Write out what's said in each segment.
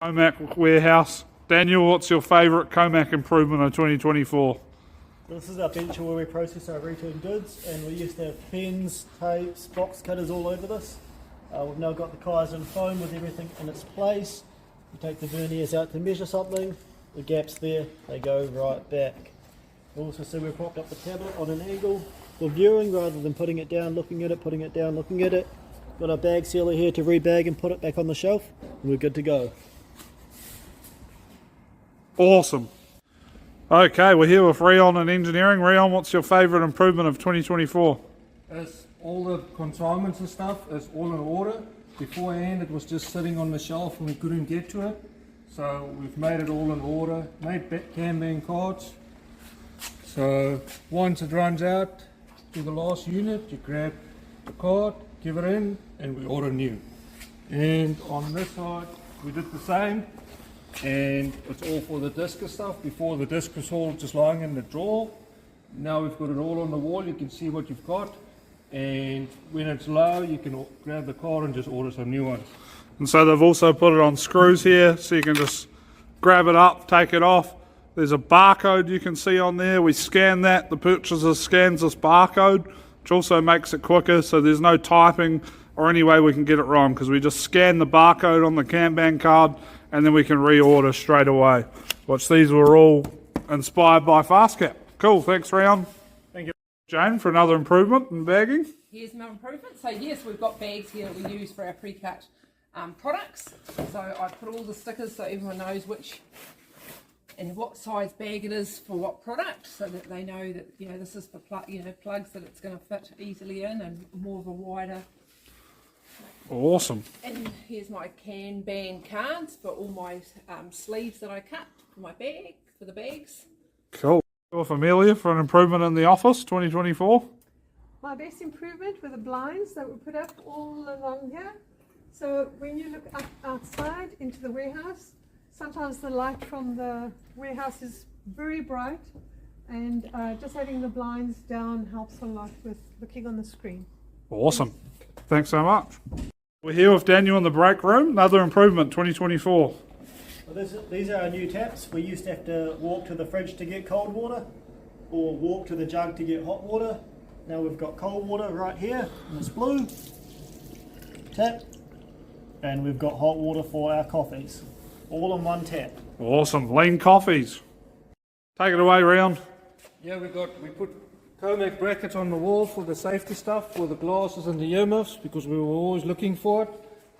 Comac warehouse. Daniel, what's your favourite Comac improvement of 2024? This is our bench where we process our returned goods, and we used to have pens, tapes, box cutters all over this. We've now got the Kaizen foam with everything in its place. You take the verniers out to measure something, the gaps there, they go right back. You also see we've propped up the tablet on an angle for viewing rather than putting it down, looking at it, putting it down, looking at it. Got our bag sealer here to rebag and put it back on the shelf, and we're good to go. Awesome. Okay, we're here with Rion in engineering. Rion, what's your favourite improvement of 2024? As all the consignments and stuff is all in order. Beforehand it was just sitting on the shelf and we couldn't get to it. So we've made it all in order, made Kanban cards. So once it runs out to the last unit, you grab the card, give it in, and we order new. And on this side we did the same. And it's all for the discus stuff. Before, the disc was all just lying in the drawer. Now we've got it all on the wall. You can see what you've got, and when it's low you can grab the card and just order some new ones. And so they've also put it on screws here, so you can just grab it up, take it off. There's a barcode you can see on there. We scan that, the purchaser scans this barcode, which also makes it quicker, so there's no typing or any way we can get it wrong, because we just scan the barcode on the Kanban card and then we can reorder straight away. Which these were all inspired by FastCap. Cool, thanks Rion. Thank you. Jane, for another improvement in bagging. Here's my improvement. So yes, we've got bags here that we use for our pre-cut products. So I put all the stickers so everyone knows which and what size bag it is for what product, so that they know that this is for plugs that it's going to fit easily in, and more of a wider. Awesome. And here's my Kanban cards for all my sleeves that I cut for my bag, for the bags. Cool. With Amelia for an improvement in the office 2024. My best improvement were the blinds that were put up all along here. So when you look up outside into the warehouse, sometimes the light from the warehouse is very bright, and just having the blinds down helps a lot with looking on the screen. Awesome. Thanks so much. We're here with Daniel in the break room. Another improvement 2024. Well, these are our new taps. We used to have to walk to the fridge to get cold water, or walk to the jug to get hot water. Now we've got cold water right here in this blue tap, and we've got hot water for our coffees, all in one tap. Awesome. Lean coffees. Take it away, Rion. Yeah, we put Comac brackets on the wall for the safety stuff, for the glasses and the earmuffs, because we were always looking for it.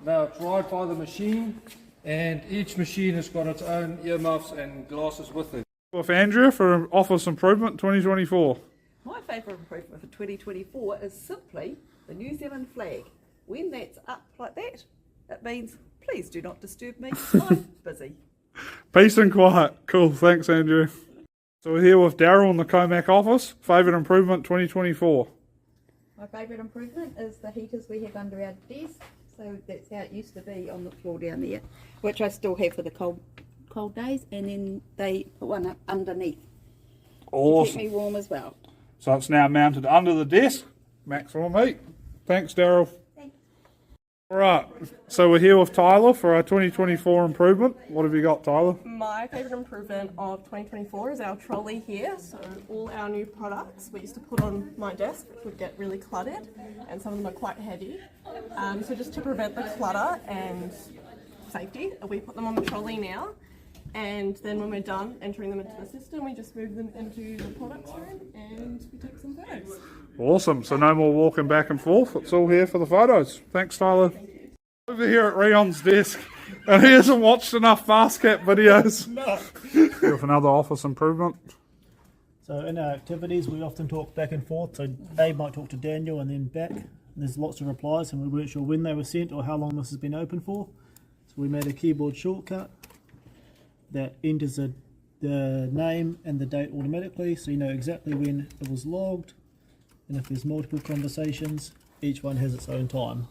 Now it's right by the machine, and each machine has got its own earmuffs and glasses with it. With Andrea for office improvement 2024. My favourite improvement for 2024 is simply the New Zealand flag. When that's up like that, it means please do not disturb me, I'm busy. Peace and quiet. Cool. Thanks, Andrew. So we're here with Daryl in the Comac office. Favourite improvement 2024. My favourite improvement is the heaters we have under our desk. So that's how it used to be on the floor down there, which I still have for the cold days, and then they put one up underneath Awesome. to keep me warm as well. So it's now mounted under the desk. Maximum heat. Thanks, Daryl. Thanks. Alright, so we're here with Tyler for our 2024 improvement. What have you got, Tyler? My favourite improvement of 2024 is our trolley here. So all our new products we used to put on my desk, which would get really cluttered, and some of them are quite heavy. So just to prevent the clutter and safety, we put them on the trolley now, and then when we're done entering them into the system, we just move them into the products room and we take some photos. Awesome, so no more walking back and forth. It's all here for the photos. Thanks, Tyler. Over here at Rion's desk, and he hasn't watched enough FastCap videos. No. With another office improvement. So in our activities, we often talk back and forth. So Dave might talk to Daniel and then back. There's lots of replies, and we weren't sure when they were sent or how long this has been open for. So we made a keyboard shortcut that enters the name and the date automatically, so you know exactly when it was logged. And if there's multiple conversations, each one has its own time.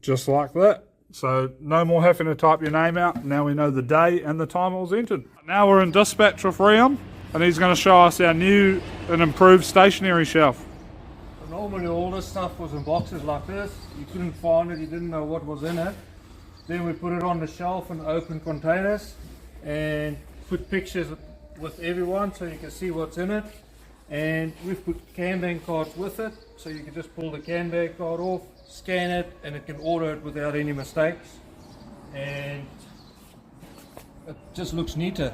Just like that. So no more having to type your name out. Now we know the day and the time it was entered. Now we're in dispatch with Rion, and he's going to show us our new and improved stationery shelf. Normally all this stuff was in boxes like this. You couldn't find it, you didn't know what was in it. Then we put it on the shelf in open containers and put pictures with everyone so you can see what's in it. And we've put Kanban cards with it, so you can just pull the Kanban card off, scan it, and it can order it without any mistakes. And it just looks neater.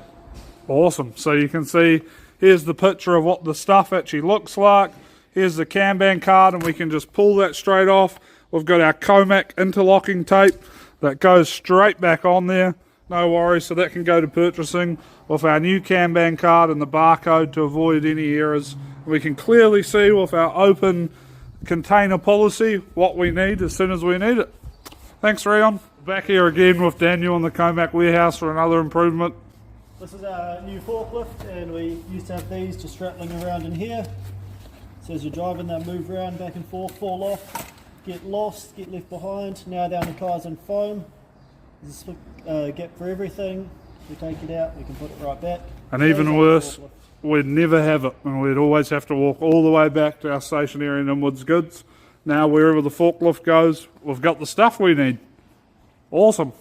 Awesome. So you can see, here's the picture of what the stuff actually looks like. Here's the Kanban card, and we can just pull that straight off. We've got our Comac interlocking tape that goes straight back on there. No worries, so that can go to purchasing with our new Kanban card and the barcode to avoid any errors. We can clearly see with our open container policy what we need as soon as we need it. Thanks, Rion. Back here again with Daniel in the Comac warehouse for another improvement. This is our new forklift, and we used to have these just rattling around in here. So as you're driving, they move around back and forth, fall off, get lost, get left behind. Now down the Kaizen foam. There's a gap for everything. We take it out, we can put it right back. And even worse, we'd never have it, and we'd always have to walk all the way back to our stationary in Inwards Goods. Now wherever the forklift goes, we've got the stuff we need. Awesome.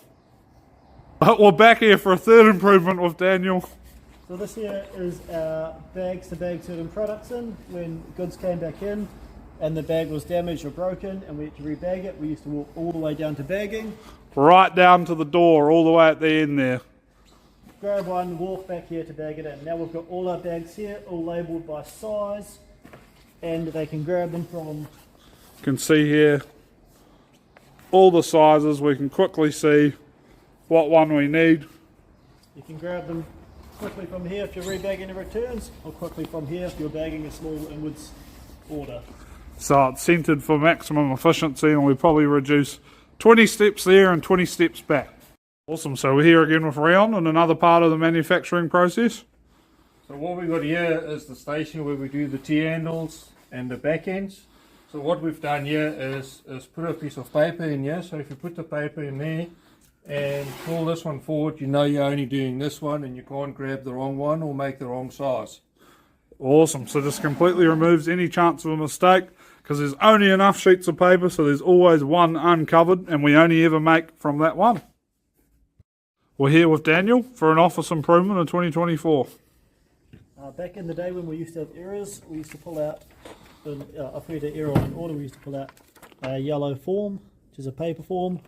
But we're back here for a third improvement with Daniel. So this here is our bags to bag certain products in. When goods came back in and the bag was damaged or broken and we had to rebag it, we used to walk all the way down to bagging. Right down to the door, all the way at the end there. Grab one, walk back here to bag it in. Now we've got all our bags here, all labelled by size, and they can grab them from... You can see here all the sizes. We can quickly see what one we need. You can grab them quickly from here if you're rebagging the returns, or quickly from here if you're bagging a small inwards order. So it's centered for maximum efficiency, and we probably reduce 20 steps there and 20 steps back. Awesome. So we're here again with Rion in another part of the manufacturing process. So what we've got here is the station where we do the T-handles and the back ends. So what we've done here is put a piece of paper in here. So if you put the paper in there and pull this one forward, you know you're only doing this one and you can't grab the wrong one or make the wrong size. Awesome. So this completely removes any chance of a mistake, because there's only enough sheets of paper, so there's always one uncovered, and we only ever make from that one. We're here with Daniel for an office improvement in 2024. Back in the day when we used to have errors, we used to pull out, if we had an error on an order, we used to pull out a yellow form, which is a paper form,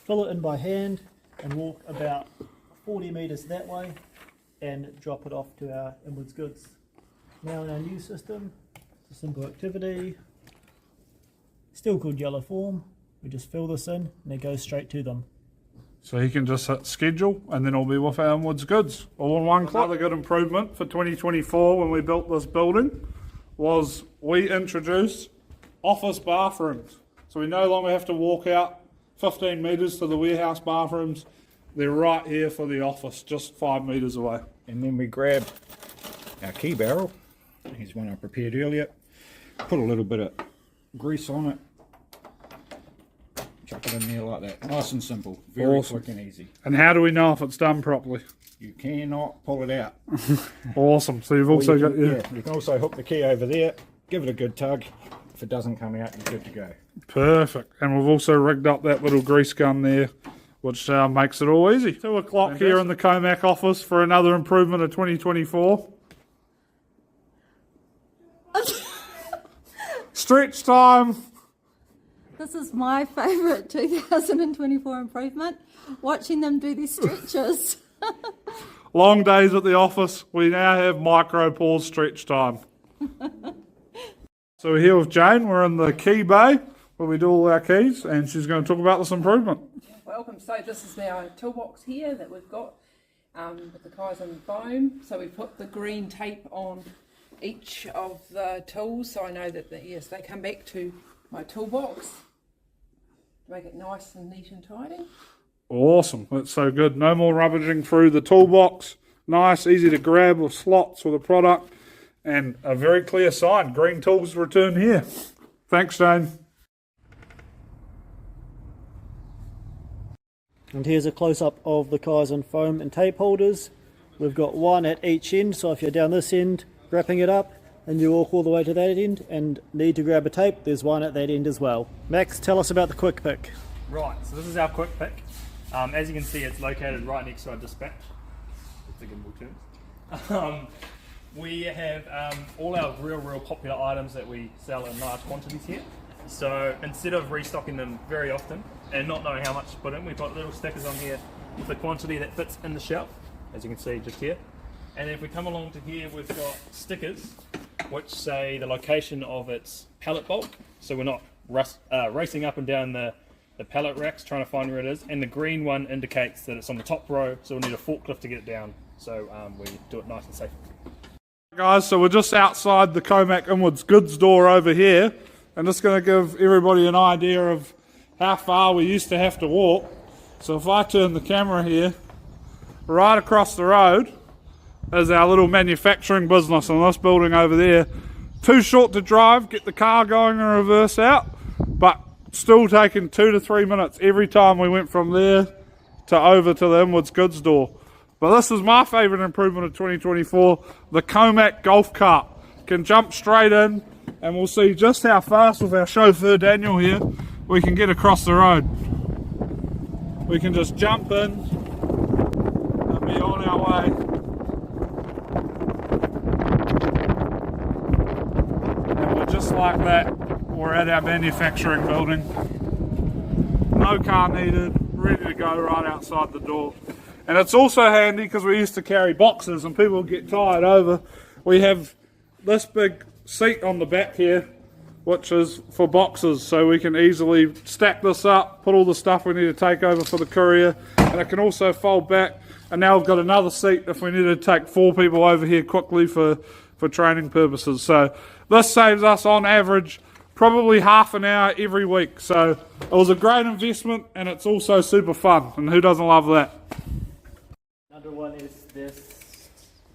fill it in by hand, and walk about 40 metres that way, and drop it off to our Inwards Goods. Now in our new system, it's a simple activity, still called yellow form. We just fill this in, and it goes straight to them. So he can just hit schedule, and then it'll be with our Inwards Goods all in one click. Another good improvement for 2024 when we built this building was we introduced office bathrooms. So we no longer have to walk out 15 metres to the warehouse bathrooms. They're right here for the office, just 5 metres away. And then we grab our key barrel. Here's one I prepared earlier. Put a little bit of grease on it. Chuck it in there like that. Nice and simple. Very Awesome. quick and easy. And how do we know if it's done properly? You cannot pull it out. Awesome. So you've also got you can also hook the key over there, give it a good tug. If it doesn't come out, you're good to go. Perfect. And we've also rigged up that little grease gun there, which makes it all easy. 2 o'clock here in the Comac office for another improvement of 2024. Stretch time. This is my favourite 2024 improvement, watching them do these stretches. Long days at the office, we now have micro pause stretch time. So we're here with Jane, we're in the key bay where we do all our keys, and she's going to talk about this improvement. Welcome. So this is our toolbox here that we've got with the Kaizen foam. So we put the green tape on each of the tools, so I know that yes, they come back to my toolbox to make it nice and neat and tidy. Awesome, that's so good. No more rummaging through the toolbox. Nice, easy to grab with slots for the product, and a very clear sign, green tools return here. Thanks, Jane. And here's a close-up of the Kaizen foam and tape holders. We've got one at each end, so if you're down this end, wrapping it up, and you walk all the way to that end and need to grab a tape, there's one at that end as well. Max, tell us about the quick pick. Right, so this is our quick pick. As you can see, it's located right next to our dispatch. It's a gimbal term. We have all our real popular items that we sell in large quantities here. So instead of restocking them very often and not knowing how much to put in, we've got little stickers on here with the quantity that fits in the shelf, as you can see just here. And if we come along to here, we've got stickers which say the location of its pallet bulk, so we're not racing up and down the pallet racks trying to find where it is. And the green one indicates that it's on the top row, so we'll need a forklift to get it down, so we do it nice and safe. Guys, so we're just outside the Comac Inwards goods door over here. I'm just going to give everybody an idea of how far we used to have to walk. So if I turn the camera here, right across the road is our little manufacturing business in this building over there. Too short to drive, get the car going and reverse out, but still taking 2 to 3 minutes every time we went from there to over to the Inwards goods door. But this is my favourite improvement of 2024, the Comac golf cart. Can jump straight in, and we'll see just how fast with our chauffeur Daniel here we can get across the road. We can just jump in and be on our way. And we're just like that, we're at our manufacturing building. No car needed, ready to go right outside the door. And it's also handy because we used to carry boxes and people get tired over. We have this big seat on the back here, which is for boxes, so we can easily stack this up, put all the stuff we need to take over for the courier, and it can also fold back. And now we've got another seat if we need to take 4 people over here quickly for training purposes. So this saves us on average probably half an hour every week. So it was a great investment, and it's also super fun, and who doesn't love that? Another one is this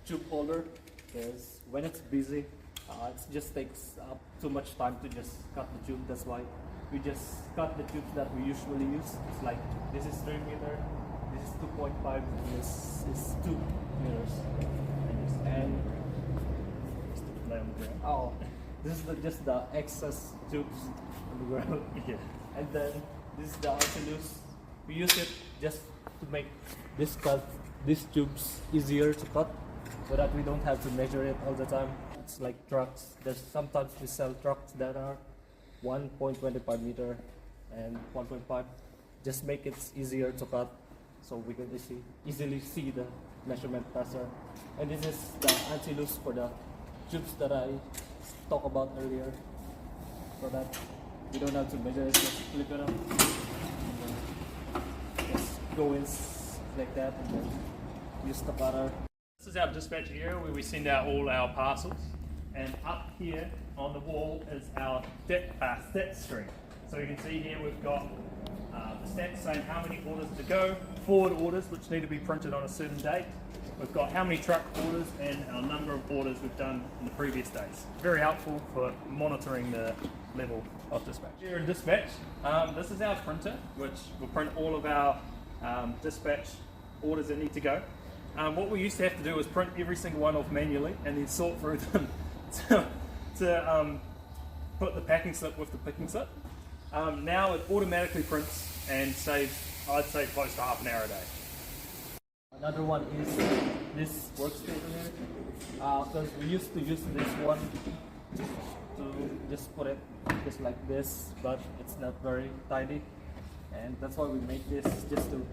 tube holder, because when it's busy, it just takes up too much time to just cut the tube. That's why we just cut the tubes that we usually use. It's like this is 3 meter, this is 2.5, and this is 2 meters. And oh, this is just the excess tubes on the ground. Yeah. And then this is the anti-loose. We use it just to make these tubes easier to cut, so that we don't have to measure it all the time. It's like trucks. There's sometimes we sell trucks that are 1.25 meter and 1.5. Just make it easier to cut, so we can easily see the measurement faster. And this is the anti-loose for the tubes that I talked about earlier, so that we don't have to measure it. Just flip it up, just go in like that, and then use the cutter. This is our dispatch area where we send out all our parcels, and up here on the wall is our stats screen. So you can see here we've got the stats saying how many orders to go, forward orders which need to be printed on a certain date. We've got how many truck orders and our number of orders we've done in the previous days. Very helpful for monitoring the level of dispatch. Here in dispatch, this is our printer, which will print all of our dispatch orders that need to go. What we used to have to do was print every single one off manually and then sort through them to put the packing slip with the picking slip. Now it automatically prints and saves, I'd say, close to half an hour a day. Another one is this workstation here, because we used to use this one to just put it just like this, but it's not very tidy, and that's why we make this just to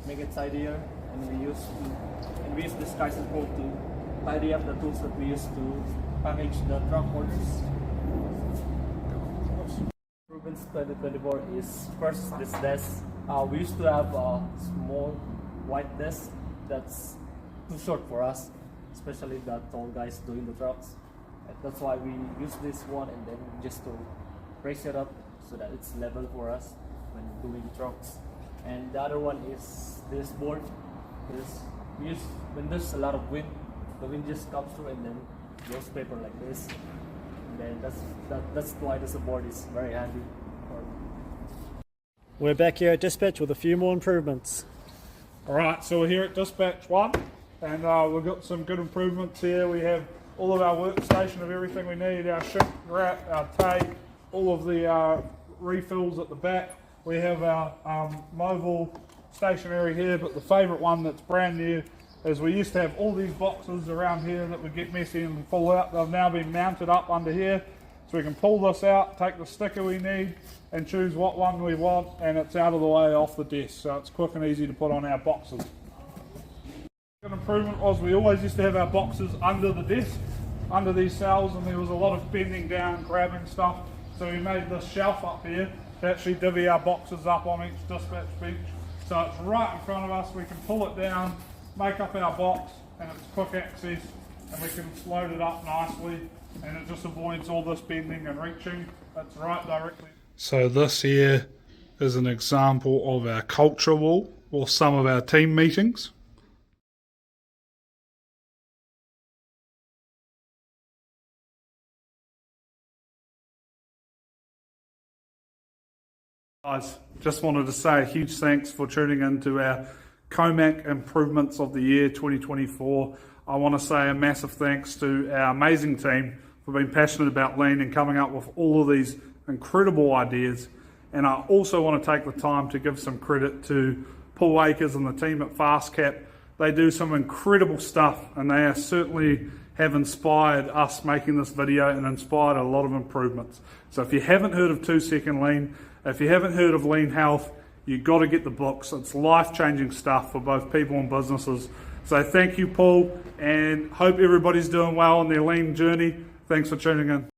make it tidier. And we use this Kaizen board to tidy up the tools that we use to package the truck orders. Improvements 2024 is first this desk. We used to have a small white desk that's too short for us, especially the tall guys doing the trucks. And that's why we use this one, and then just to raise it up so that it's level for us when doing trucks. And the other one is this board. We use when there's a lot of wind, the wind just comes through and then goes paper like this. And then that's why this board is very handy. We're back here at Dispatch with a few more improvements. Alright, so we're here at Dispatch 1, and we've got some good improvements here. We have all of our workstation of everything we need, our shrink wrap, our tape, all of the refills at the back. We have our mobile stationary here, but the favourite one that's brand new is we used to have all these boxes around here that would get messy and fall out. They've now been mounted up under here, so we can pull this out, take the sticker we need and choose what one we want, and it's out of the way off the desk, so it's quick and easy to put on our boxes. An improvement was we always used to have our boxes under the desk, under these cells, and there was a lot of bending down, grabbing stuff, so we made this shelf up here to actually divvy our boxes up on each dispatch bench. So it's right in front of us, we can pull it down, make up our box, and it's quick access, and we can load it up nicely, and it just avoids all this bending and reaching. It's right directly. So this here is an example of our culture wall, or some of our team meetings. Guys, just wanted to say a huge thanks for tuning in to our COMAC Improvements of the Year 2024. I want to say a massive thanks to our amazing team for being passionate about lean and coming up with all of these incredible ideas. And I also want to take the time to give some credit to Paul Akers and the team at FastCap. They do some incredible stuff, and they certainly have inspired us making this video and inspired a lot of improvements. So if you haven't heard of 2 Second Lean, if you haven't heard of Lean Health, you've got to get the books. It's life-changing stuff for both people and businesses. So thank you, Paul, and hope everybody's doing well on their lean journey. Thanks for tuning in.